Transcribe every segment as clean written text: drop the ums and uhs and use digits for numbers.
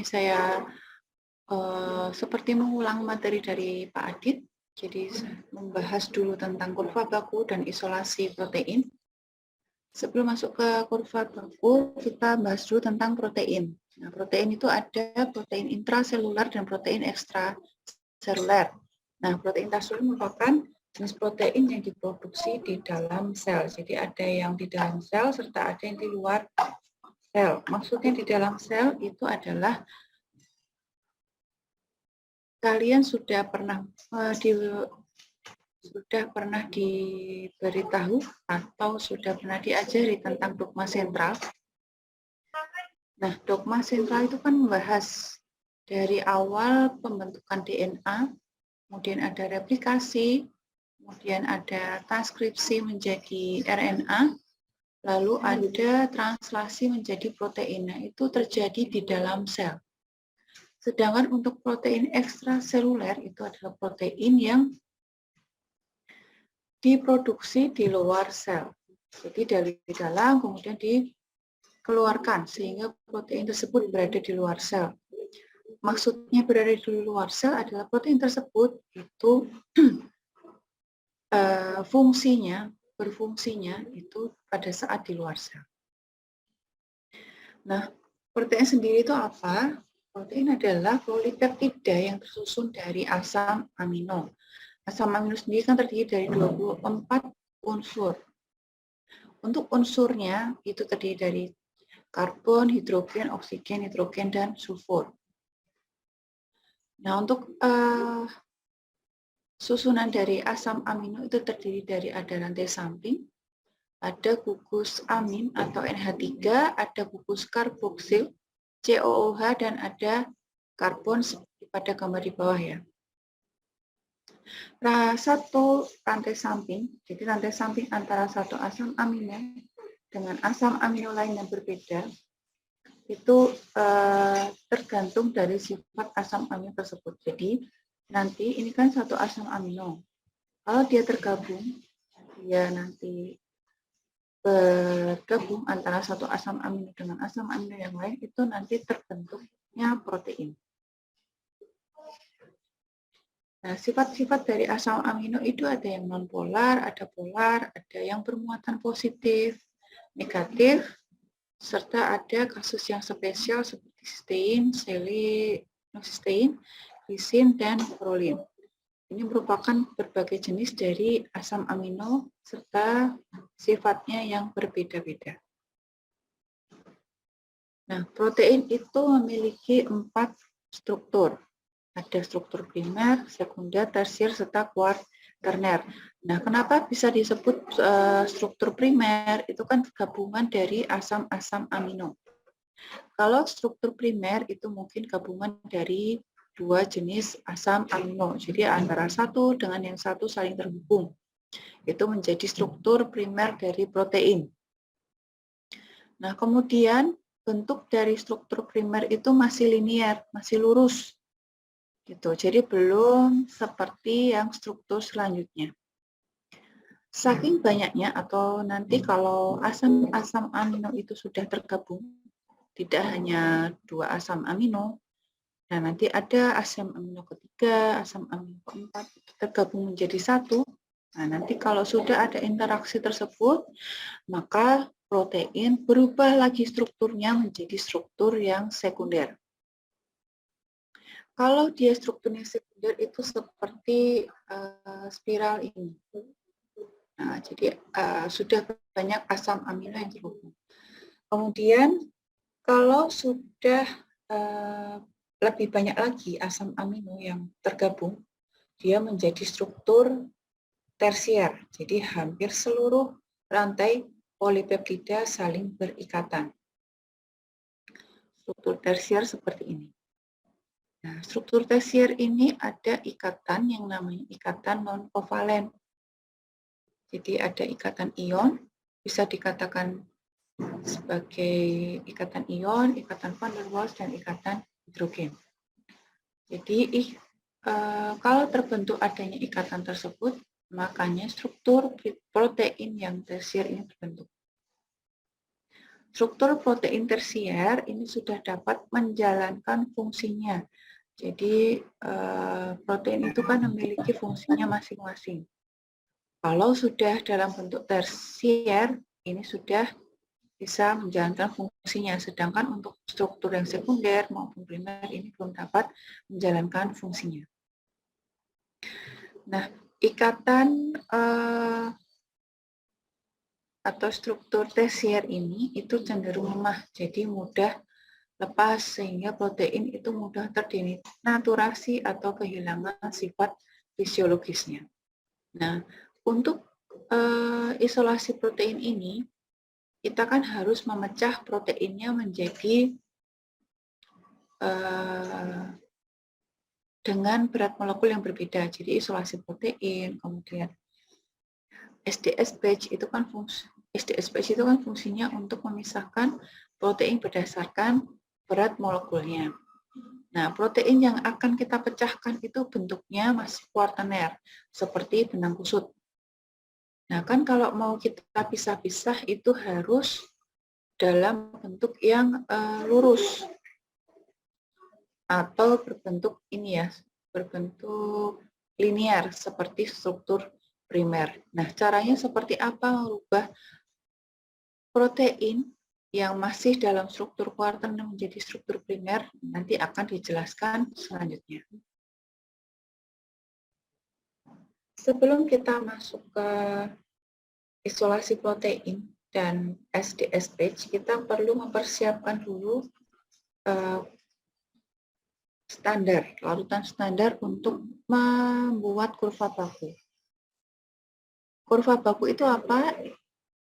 saya seperti mengulang materi dari Pak Adit. Jadi membahas dulu tentang kurva baku dan isolasi protein. Sebelum masuk ke kurva baku, kita bahas dulu tentang protein. Nah, protein itu ada protein intraseluler dan protein ekstraseluler. Nah, protein intraseluler merupakan jenis protein yang diproduksi di dalam sel. Jadi ada yang di dalam sel serta ada yang di luar sel. Maksudnya di dalam sel itu adalah kalian sudah pernah diberitahu atau sudah pernah diajari tentang dogma sentral. Nah, dogma sentral itu kan membahas dari awal pembentukan DNA, kemudian ada replikasi, kemudian ada transkripsi menjadi RNA, lalu ada translasi menjadi protein. Nah, itu terjadi di dalam sel. Sedangkan untuk protein ekstraseluler itu adalah protein yang diproduksi di luar sel. Jadi dari dalam kemudian dikeluarkan sehingga protein tersebut berada di luar sel. Maksudnya berada di luar sel adalah protein tersebut itu berfungsinya itu pada saat di luar sel. Nah, protein sendiri itu apa? Protein adalah polipeptida yang tersusun dari asam amino. Asam amino sendiri kan terdiri dari 24 unsur. Untuk unsurnya itu terdiri dari karbon, hidrogen, oksigen, nitrogen, dan sulfur. Nah, untuk susunan dari asam amino itu terdiri dari ada rantai samping, ada gugus amin atau NH3, ada gugus karboksil, COOH, dan ada karbon seperti pada gambar di bawah ya. Satu rantai samping, jadi rantai samping antara satu asam amino dengan asam amino lain yang berbeda, itu tergantung dari sifat asam amino tersebut. Jadi nanti ini kan satu asam amino. Kalau dia tergabung, dia nanti bergabung antara satu asam amino dengan asam amino yang lain, itu nanti terbentuknya protein. Nah, sifat-sifat dari asam amino itu ada yang nonpolar, ada polar, ada yang bermuatan positif, negatif, serta ada kasus yang spesial seperti cysteine, selenocysteine, glisin, dan prolin. Ini merupakan berbagai jenis dari asam amino serta sifatnya yang berbeda-beda. Nah, protein itu memiliki 4 struktur. Ada struktur primer, sekunder, tersier, serta kuaterner. Nah, kenapa bisa disebut struktur primer? Itu kan gabungan dari asam-asam amino. Kalau struktur primer itu mungkin gabungan dari 2 jenis asam amino. Jadi antara satu dengan yang satu saling terhubung. Itu menjadi struktur primer dari protein. Nah, kemudian bentuk dari struktur primer itu masih linear, masih lurus. Gitu. Jadi belum seperti yang struktur selanjutnya. Saking banyaknya atau nanti kalau asam-asam amino itu sudah tergabung, tidak hanya 2 asam amino, nah nanti ada asam amino ketiga, asam amino keempat, tergabung menjadi satu. Nah nanti kalau sudah ada interaksi tersebut, maka protein berubah lagi strukturnya menjadi struktur yang sekunder. Kalau dia strukturnya sekunder itu seperti spiral ini. Nah, jadi sudah banyak asam amino yang terhubung. Kemudian kalau sudah lebih banyak lagi asam amino yang tergabung, dia menjadi struktur tersier. Jadi hampir seluruh rantai polipeptida saling berikatan. Struktur tersier seperti ini. Nah, struktur tersier ini ada ikatan yang namanya ikatan non-kovalen. Jadi ada ikatan ion, bisa dikatakan sebagai ikatan ion, ikatan van der Waals, dan ikatan hidrogen. Jadi kalau terbentuk adanya ikatan tersebut, makanya struktur protein yang tersier ini terbentuk. struktur protein tersier ini sudah dapat menjalankan fungsinya. Jadi protein itu kan memiliki fungsinya masing-masing. Kalau sudah dalam bentuk tersier, ini sudah bisa menjalankan fungsinya. Sedangkan untuk struktur yang sekunder maupun primer ini belum dapat menjalankan fungsinya. Nah, ikatan atau struktur tersier ini itu cenderung lemah, jadi mudah lepas sehingga protein itu mudah terdenaturasi atau kehilangan sifat fisiologisnya. Nah, untuk isolasi protein ini, kita kan harus memecah proteinnya menjadi dengan berat molekul yang berbeda. Jadi isolasi protein, kemudian SDS batch itu kan fungsinya untuk memisahkan protein berdasarkan berat molekulnya. Nah, protein yang akan kita pecahkan itu bentuknya masih kuartener, seperti benang kusut. Nah, kan kalau mau kita pisah-pisah itu harus dalam bentuk yang lurus atau berbentuk ini ya, berbentuk linear seperti struktur primer. Nah, caranya seperti apa merubah protein yang masih dalam struktur kuartener menjadi struktur primer nanti akan dijelaskan selanjutnya. Sebelum kita masuk ke isolasi protein dan SDS batch, kita perlu mempersiapkan dulu larutan standar untuk membuat kurva baku. Kurva baku itu apa?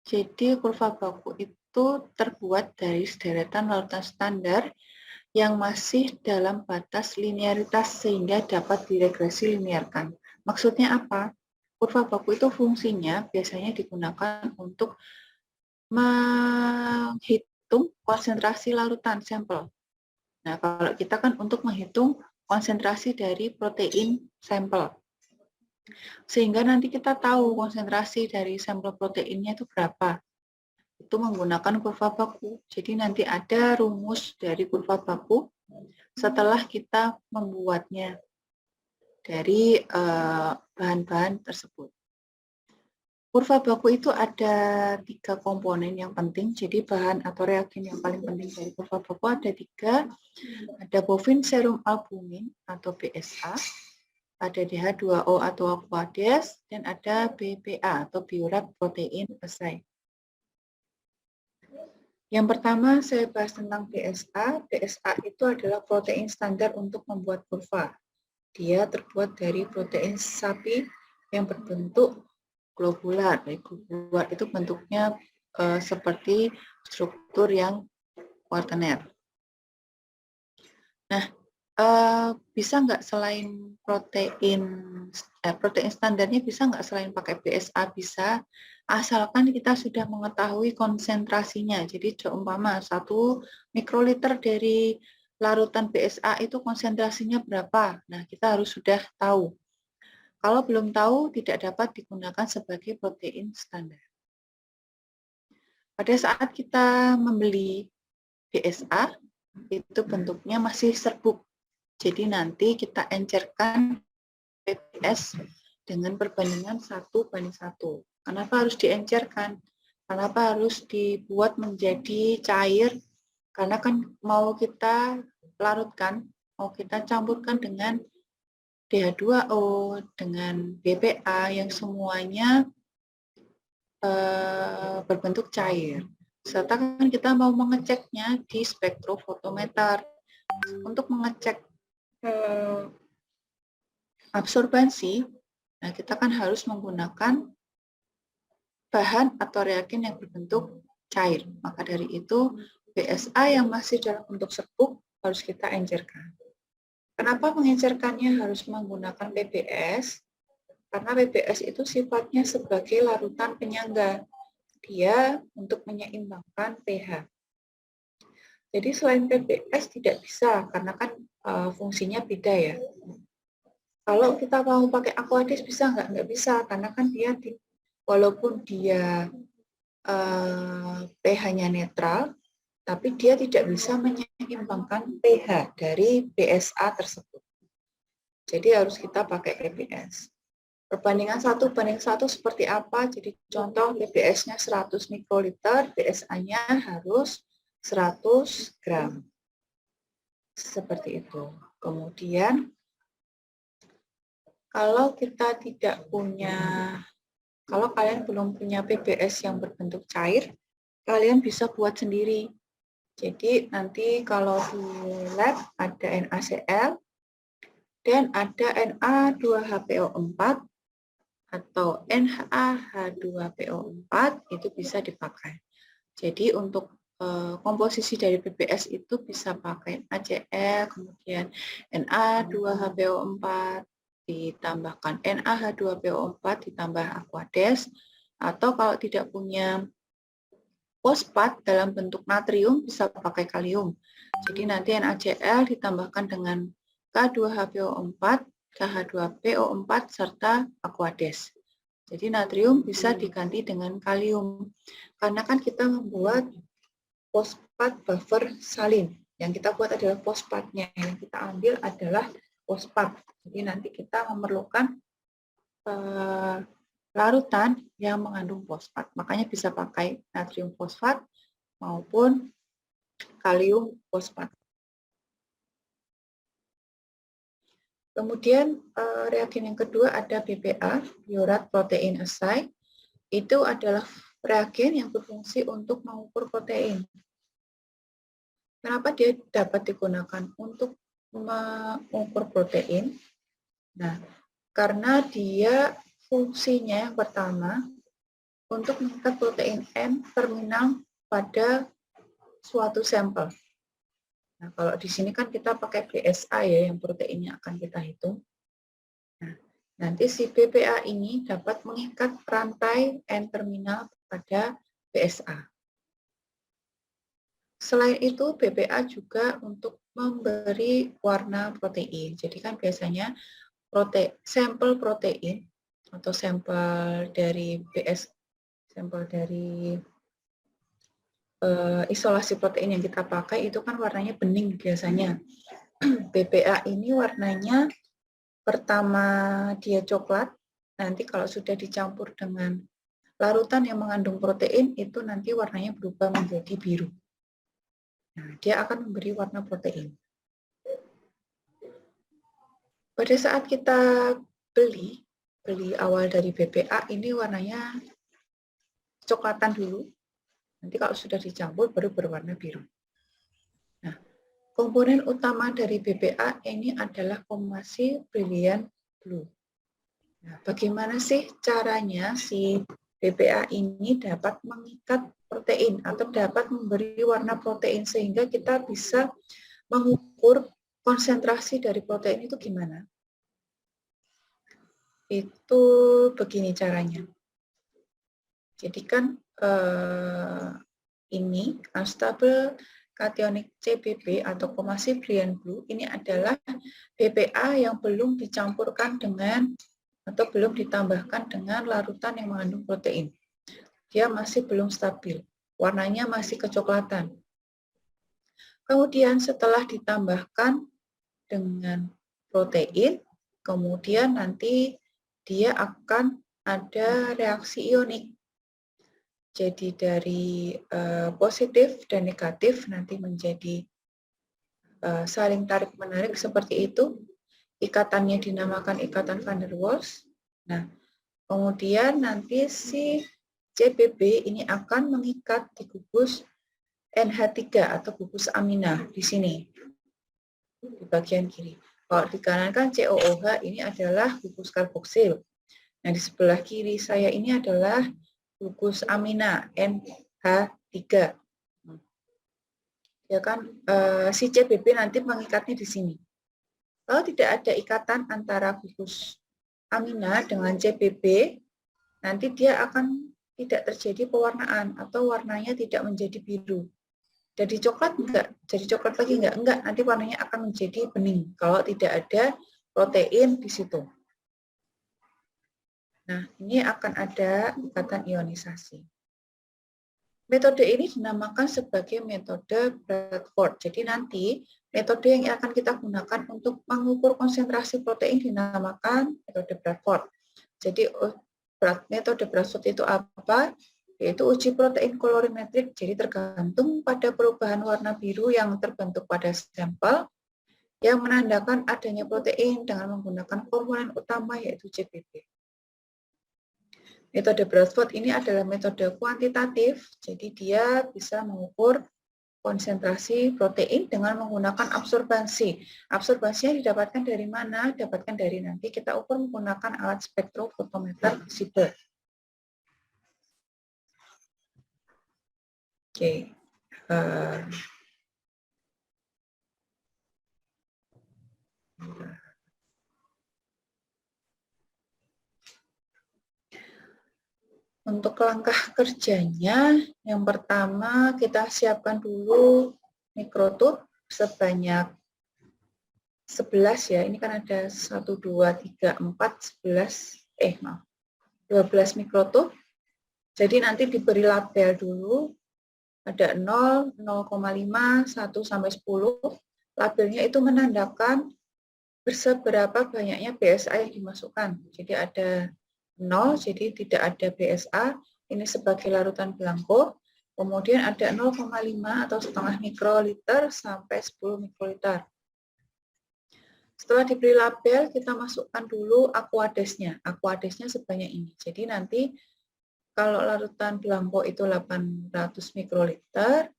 Jadi kurva baku itu terbuat dari sederetan larutan standar yang masih dalam batas linearitas sehingga dapat diregresi linearkan. Maksudnya apa? Kurva baku itu fungsinya biasanya digunakan untuk menghitung konsentrasi larutan sampel. Nah, kalau kita kan untuk menghitung konsentrasi dari protein sampel. Sehingga nanti kita tahu konsentrasi dari sampel proteinnya itu berapa. Itu menggunakan kurva baku. Jadi nanti ada rumus dari kurva baku setelah kita membuatnya dari bahan-bahan tersebut. Kurva baku itu ada 3 komponen yang penting, jadi bahan atau reagen yang paling penting dari kurva baku ada 3, ada bovine serum albumin atau BSA, ada DH2O atau aqueous, dan ada BPA atau Biuret Protein Assay. Yang pertama saya bahas tentang BSA. BSA itu adalah protein standar untuk membuat kurva. Dia terbuat dari protein sapi yang berbentuk globular. Globular itu bentuknya seperti struktur yang kuartener. Nah, bisa nggak selain protein standarnya bisa nggak selain pakai BSA? Bisa, asalkan kita sudah mengetahui konsentrasinya. Jadi seumpama 1 mikroliter dari larutan BSA itu konsentrasinya berapa? Nah, kita harus sudah tahu. Kalau belum tahu, tidak dapat digunakan sebagai protein standar. Pada saat kita membeli BSA, itu bentuknya masih serbuk. Jadi nanti kita encerkan PPS dengan perbandingan 1:1. Kenapa harus diencerkan? Kenapa harus dibuat menjadi cair? Karena kan mau kita larutkan, mau kita campurkan dengan DH2O, dengan BPA yang semuanya berbentuk cair. Serta kan kita mau mengeceknya di spektrofotometer. Untuk mengecek absorbansi, nah kita kan harus menggunakan bahan atau reagen yang berbentuk cair. Maka dari itu, BSA yang masih dalam bentuk serbuk harus kita encerkan. Kenapa mengencerkannya harus menggunakan PBS? Karena PBS itu sifatnya sebagai larutan penyangga. Dia untuk menyeimbangkan pH. Jadi selain PBS tidak bisa, karena kan fungsinya beda ya. Kalau kita mau pakai aqueous bisa nggak? Nggak bisa, karena kan dia walaupun dia pH-nya netral, tapi dia tidak bisa menyeimbangkan pH dari BSA tersebut. Jadi harus kita pakai PBS. Perbandingan 1:1 seperti apa? Jadi contoh PBS-nya 100 mikroliter, BSA-nya harus 100 gram. Seperti itu. Kemudian, kalau kita tidak punya, kalau kalian belum punya PBS yang berbentuk cair, kalian bisa buat sendiri. Jadi nanti kalau di lab ada NaCl dan ada Na2HPO4 atau NaH2PO4 itu bisa dipakai. Jadi untuk komposisi dari PBS itu bisa pakai NaCl, kemudian Na2HPO4, ditambahkan NaH2PO4 ditambah Aquades, atau kalau tidak punya fosfat dalam bentuk natrium bisa pakai kalium. Jadi nanti NaCl ditambahkan dengan K2HPO4, KH2PO4 serta Aquades. Jadi natrium bisa diganti dengan kalium. Karena kan kita membuat fosfat buffer salin. Yang kita buat adalah fosfatnya. Yang kita ambil adalah fosfat. Jadi nanti kita memerlukan larutan yang mengandung fosfat. Makanya bisa pakai natrium fosfat maupun kalium fosfat. Kemudian reagen yang kedua ada BPA, Biuret Protein Assay. Itu adalah reagen yang berfungsi untuk mengukur protein. Kenapa dia dapat digunakan untuk mengukur protein? Nah, karena dia fungsinya yang pertama untuk mengikat protein N terminal pada suatu sampel. Nah, kalau di sini kan kita pakai BSA ya, yang proteinnya akan kita hitung. Nah, nanti si BPA ini dapat mengikat rantai N terminal pada BSA. Selain itu, BPA juga untuk memberi warna protein. Jadi kan biasanya sampel protein atau sampel dari sampel dari isolasi protein yang kita pakai itu kan warnanya bening biasanya. BPA ini warnanya pertama dia coklat, nanti kalau sudah dicampur dengan larutan yang mengandung protein itu nanti warnanya berubah menjadi biru. Nah, dia akan memberi warna protein. Pada saat kita beli awal dari BPA ini warnanya coklatan dulu. Nanti kalau sudah dicampur baru berwarna biru. Nah, komponen utama dari BPA ini adalah formasi brilliant blue. Nah, bagaimana sih caranya si BPA ini dapat mengikat protein atau dapat memberi warna protein sehingga kita bisa mengukur konsentrasi dari protein itu gimana? Itu begini caranya. Jadi kan ini unstable cationic CBB atau formasi brilliant blue ini adalah BPA yang belum dicampurkan dengan atau belum ditambahkan dengan larutan yang mengandung protein. Dia masih belum stabil, warnanya masih kecoklatan. Kemudian setelah ditambahkan dengan protein, kemudian nanti dia akan ada reaksi ionik. Jadi dari positif dan negatif nanti menjadi saling tarik-menarik seperti itu. Ikatannya dinamakan ikatan van der Waals. Nah, kemudian nanti si CBB ini akan mengikat di gugus NH3 atau gugus amina di sini, di bagian kiri. Kalau di kanan kan COOH ini adalah gugus karboksil. Nah, di sebelah kiri saya ini adalah gugus amina NH3. Ya kan, si CBB nanti mengikatnya di sini. Kalau tidak ada ikatan antara gugus amina dengan CBB, nanti dia akan tidak terjadi pewarnaan atau warnanya tidak menjadi biru. Jadi coklat enggak, jadi coklat lagi enggak, nanti warnanya akan menjadi bening kalau tidak ada protein di situ. Nah, ini akan ada ikatan ionisasi. Metode ini dinamakan sebagai metode Bradford. Jadi nanti metode yang akan kita gunakan untuk mengukur konsentrasi protein dinamakan metode Bradford. Jadi metode Bradford itu apa? Yaitu uji protein kolorimetrik. Jadi tergantung pada perubahan warna biru yang terbentuk pada sampel yang menandakan adanya protein dengan menggunakan komponen utama yaitu CPP. Metode Bradford ini adalah metode kuantitatif, jadi dia bisa mengukur konsentrasi protein dengan menggunakan absorbansi. Absorbansinya didapatkan dari mana? Didapatkan dari nanti kita ukur menggunakan alat spektrofotometer visible. Oke. Untuk langkah kerjanya, yang pertama kita siapkan dulu mikrotub sebanyak 11 ya. Ini kan ada 1, 2, 3, 4, 11, 12 mikrotub. Jadi nanti diberi label dulu, ada 0, 0,5, 1 sampai 10. Labelnya itu menandakan seberapa banyaknya BSA yang dimasukkan. Jadi ada 0, jadi tidak ada BSA, ini sebagai larutan belangko. Kemudian ada 0,5 atau setengah mikroliter sampai 10 mikroliter. Setelah diberi label, kita masukkan dulu aquadesnya. Aquadesnya sebanyak ini. Jadi nanti kalau larutan belangko itu 800 mikroliter,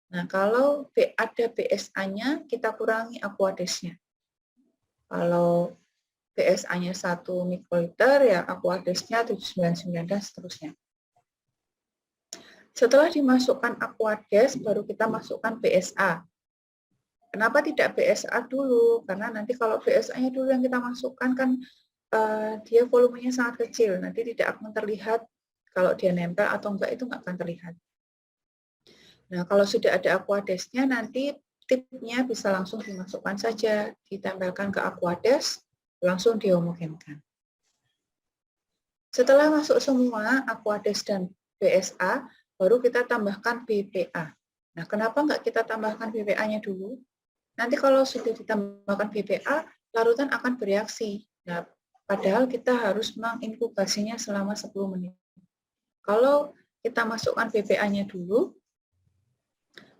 nah kalau ada BSA-nya, kita kurangi aquadesnya. Kalau BSA-nya 1 mikroliter, ya aquadesnya 799 dan seterusnya. Setelah dimasukkan aquades, baru kita masukkan BSA. Kenapa tidak BSA dulu? Karena nanti kalau BSA-nya dulu yang kita masukkan, kan dia volumenya sangat kecil. Nanti tidak akan terlihat kalau dia nempel atau enggak, itu enggak akan terlihat. Nah, kalau sudah ada aquadesnya, nanti tipnya bisa langsung dimasukkan saja, ditempelkan ke aquades, langsung dihomogenkan. Setelah masuk semua aquades dan BSA, baru kita tambahkan BPA. Nah, kenapa enggak kita tambahkan BPA-nya dulu? Nanti kalau sudah ditambahkan BPA, larutan akan bereaksi. Nah, padahal kita harus menginkubasinya selama 10 menit. Kalau kita masukkan BPA-nya dulu,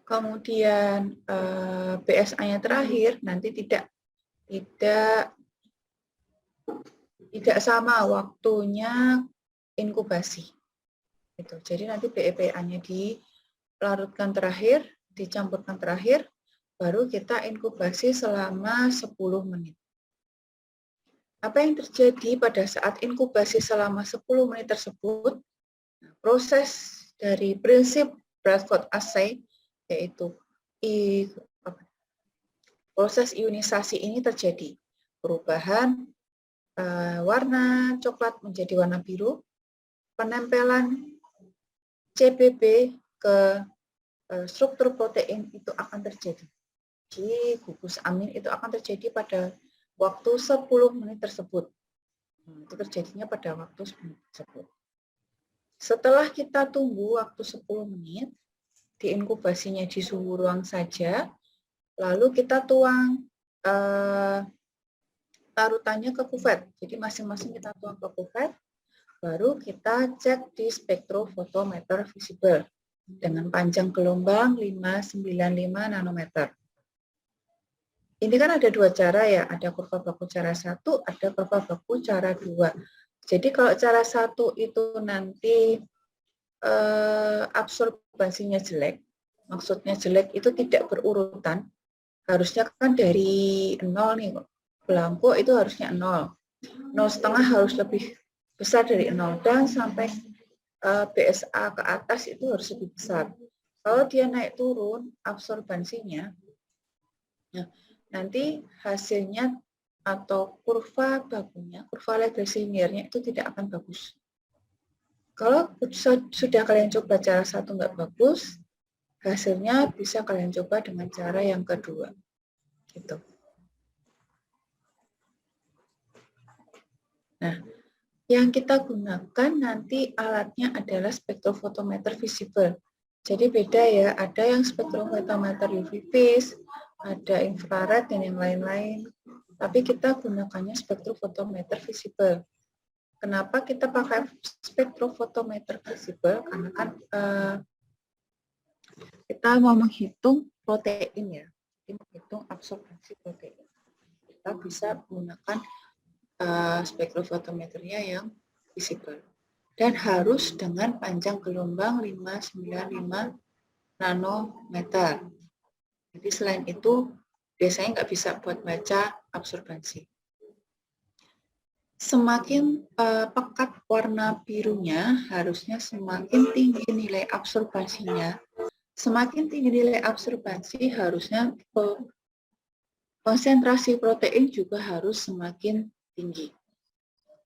kemudian BSA-nya terakhir, nanti tidak sama waktunya inkubasi. Gitu. Jadi nanti BPA-nya dilarutkan terakhir, dicampurkan terakhir, baru kita inkubasi selama 10 menit. Apa yang terjadi pada saat inkubasi selama 10 menit tersebut? Proses dari prinsip Bradford assay, yaitu proses ionisasi ini terjadi. Perubahan warna coklat menjadi warna biru, penempelan CPP ke struktur protein itu akan terjadi. Di gugus amin itu akan terjadi pada waktu 10 menit tersebut. Itu terjadinya pada waktu 10 menit tersebut. Setelah kita tunggu waktu 10 menit, diinkubasinya di suhu ruang saja, lalu kita tuang larutannya ke kuvet. Jadi masing-masing kita tuang ke kuvet, baru kita cek di spektrofotometer visible dengan panjang gelombang 595 nanometer. Ini kan ada dua cara ya, ada kurva baku cara 1, ada kurva baku cara 2. Jadi kalau cara 1 itu nanti absorbansinya jelek, maksudnya jelek itu tidak berurutan, harusnya kan dari 0 nih, belangko itu harusnya 0. 0,5 harus lebih besar dari 0, dan sampai BSA ke atas itu harus lebih besar. Kalau dia naik turun absorbansinya, nah, nanti hasilnya atau kurva bakunya, kurva Legendre-Slingiernya itu tidak akan bagus. Kalau sudah kalian coba cara 1 nggak bagus, hasilnya bisa kalian coba dengan cara yang kedua. Gitu. Nah, yang kita gunakan nanti alatnya adalah spektrofotometer visible. Jadi beda ya, ada yang spektrofotometer UV phase, ada infrared dan yang lain-lain. Tapi kita gunakannya spektrofotometer visible. Kenapa kita pakai spektrofotometer visible? Karena kan kita mau menghitung protein ya, jadi menghitung absorpsi protein. Kita bisa menggunakan spektrofotometernya yang visible. Dan harus dengan panjang gelombang 595 nanometer. Jadi selain itu, biasanya nggak bisa buat baca absorbansi. Semakin pekat warna birunya, harusnya semakin tinggi nilai absorbansinya. Semakin tinggi nilai absorbansi, harusnya konsentrasi protein juga harus semakin tinggi.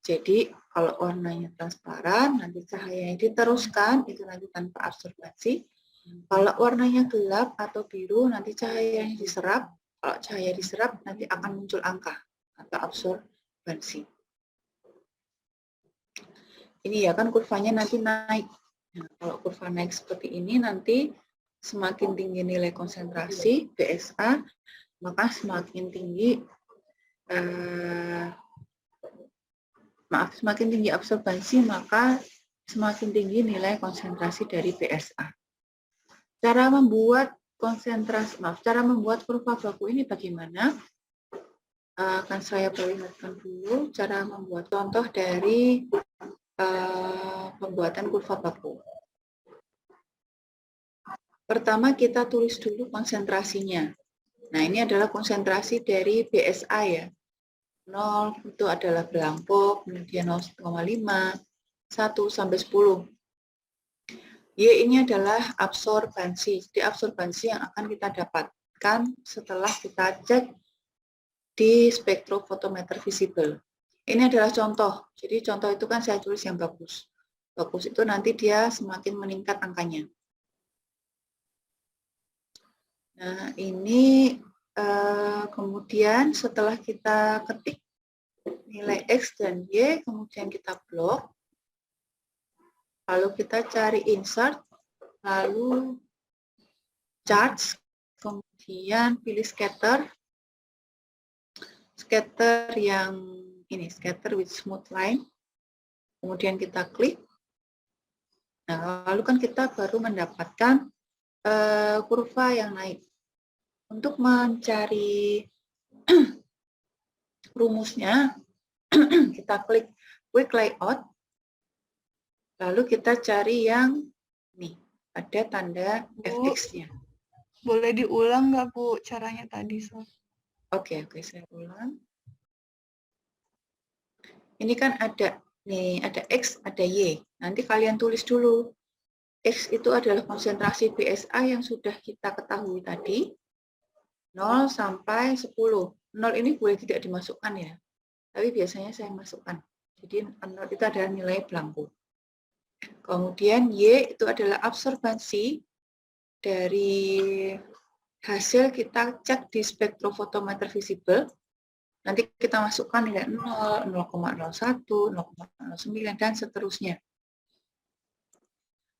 Jadi kalau warnanya transparan, nanti cahayanya diteruskan, itu nanti tanpa absorbansi. Kalau warnanya gelap atau biru, nanti cahayanya diserap. Kalau cahaya diserap, nanti akan muncul angka atau absorbansi. Ini ya kan kurvanya nanti naik. Nah, kalau kurva naik seperti ini, nanti semakin tinggi nilai konsentrasi BSA, maka semakin tinggi semakin tinggi absorbansi, maka semakin tinggi nilai konsentrasi dari BSA. Cara membuat cara membuat kurva baku ini bagaimana? Akan saya perlihatkan dulu cara membuat contoh dari pembuatan kurva baku. Pertama kita tulis dulu konsentrasinya. Nah ini adalah konsentrasi dari BSA ya. 0 itu adalah belangko, kemudian 0,5, 1 sampai 10. Y ini adalah absorbansi. Jadi absorbansi yang akan kita dapatkan setelah kita cek di spektrofotometer visible. Ini adalah contoh. Jadi contoh itu kan saya tulis yang bagus. Bagus itu nanti dia semakin meningkat angkanya. Nah, ini kemudian setelah kita ketik nilai X dan Y, kemudian kita blok, lalu kita cari insert, lalu charge, kemudian pilih scatter yang ini, scatter with smooth line, kemudian kita klik. Nah, lalu kan kita baru mendapatkan kurva yang naik. Untuk mencari rumusnya, kita klik quick layout, lalu kita cari yang nih, ada tanda fx-nya. Boleh diulang nggak Bu caranya tadi? Oke, saya ulang. Ini kan ada nih, ada X, ada Y. Nanti kalian tulis dulu. X itu adalah konsentrasi BSA yang sudah kita ketahui tadi. 0 sampai 10. 0 ini boleh tidak dimasukkan ya. Tapi biasanya saya masukkan. Jadi 0 itu adalah nilai belangko. Kemudian Y itu adalah absorbansi dari hasil kita cek di spektrofotometer visible. Nanti kita masukkan nilai 0, 0,01, 0,09, dan seterusnya.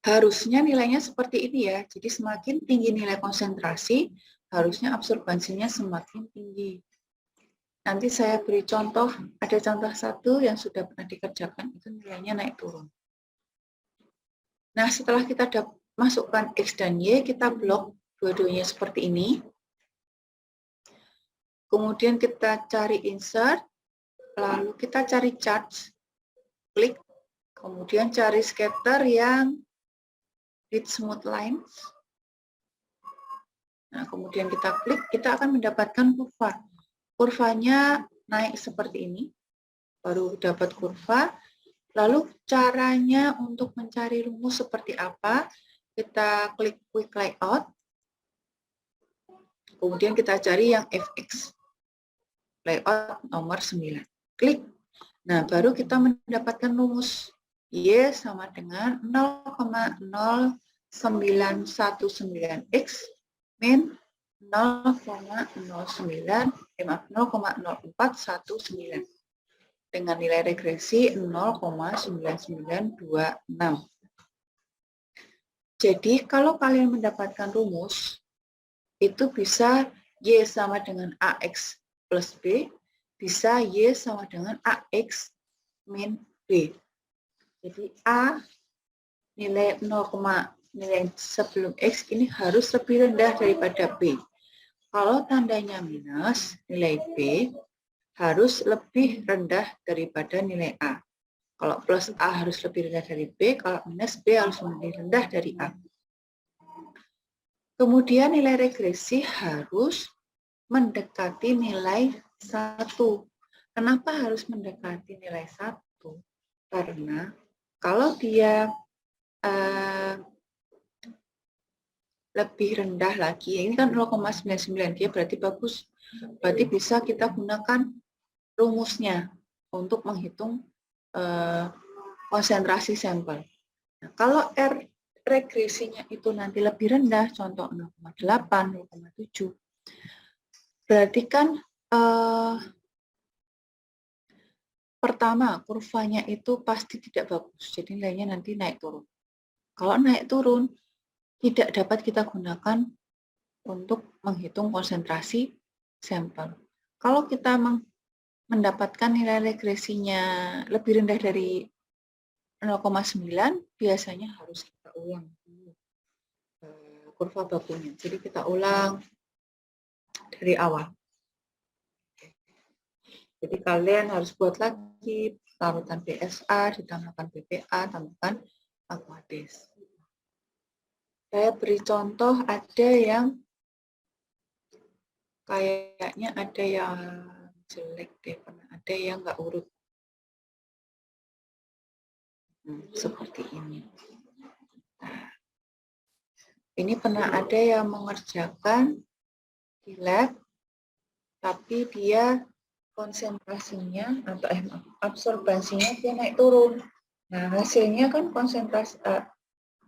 Harusnya nilainya seperti ini ya. Jadi semakin tinggi nilai konsentrasi, harusnya absorbansinya semakin tinggi. Nanti saya beri contoh, ada contoh satu yang sudah pernah dikerjakan, itu nilainya naik turun. Nah, setelah kita masukkan X dan Y, kita blok dua-duanya seperti ini. Kemudian kita cari insert, lalu kita cari charge, klik, kemudian cari scatter yang with smooth lines. Nah, kemudian kita klik, kita akan mendapatkan kurva. Kurvanya naik seperti ini, baru dapat kurva. Lalu caranya untuk mencari rumus seperti apa? Kita klik quick layout, kemudian kita cari yang fx, layout nomor 9. Klik. Nah, baru kita mendapatkan rumus. Y sama dengan 0,0919x min 0,0419 dengan nilai regresi 0,9926. Jadi kalau kalian mendapatkan rumus, itu bisa Y sama dengan AX plus B, bisa Y sama dengan AX min B. Jadi A nilai 0, nilai sebelum X ini harus lebih rendah daripada B. Kalau tandanya minus, nilai B harus lebih rendah daripada nilai A. Kalau plus A harus lebih rendah dari B, kalau minus B harus lebih rendah dari A. Kemudian nilai regresi harus mendekati nilai 1. Kenapa harus mendekati nilai 1? Karena kalau dia lebih rendah lagi, ini kan 0,99, dia berarti bagus. Berarti bisa kita gunakan rumusnya untuk menghitung konsentrasi sampel. Nah, kalau R regresinya itu nanti lebih rendah, contoh 0,8, 0,7, berarti kan pertama kurvanya itu pasti tidak bagus, jadi nilainya nanti naik turun. Kalau naik turun, tidak dapat kita gunakan untuk menghitung konsentrasi sampel. Kalau kita mendapatkan nilai regresinya lebih rendah dari 0,9, biasanya harus kita ulang kurva bakunya. Jadi kita ulang dari awal. Jadi kalian harus buat lagi larutan PSA, ditambahkan PPA, tambahkan aqueous. Saya beri contoh, ada yang kayaknya ada yang jelek deh, ada yang nggak urut. Seperti ini. Nah, ini pernah ada yang mengerjakan di lab, tapi dia konsentrasinya atau absorbansinya dia naik turun. Nah, hasilnya kan konsentrasi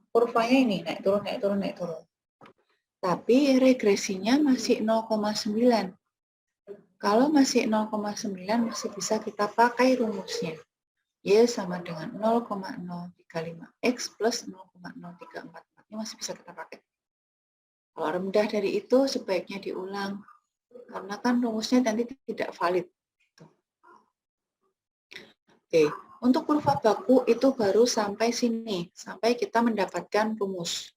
kurvanya ini naik turun, naik turun, naik turun. Tapi regresinya masih 0,9. Kalau masih 0,9 masih bisa kita pakai rumusnya. Y sama dengan 0,035X plus 0,0344. Ini masih bisa kita pakai. Kalau rendah dari itu sebaiknya diulang. Karena kan rumusnya nanti tidak valid. Oke, untuk kurva baku itu baru sampai sini. Sampai kita mendapatkan rumus.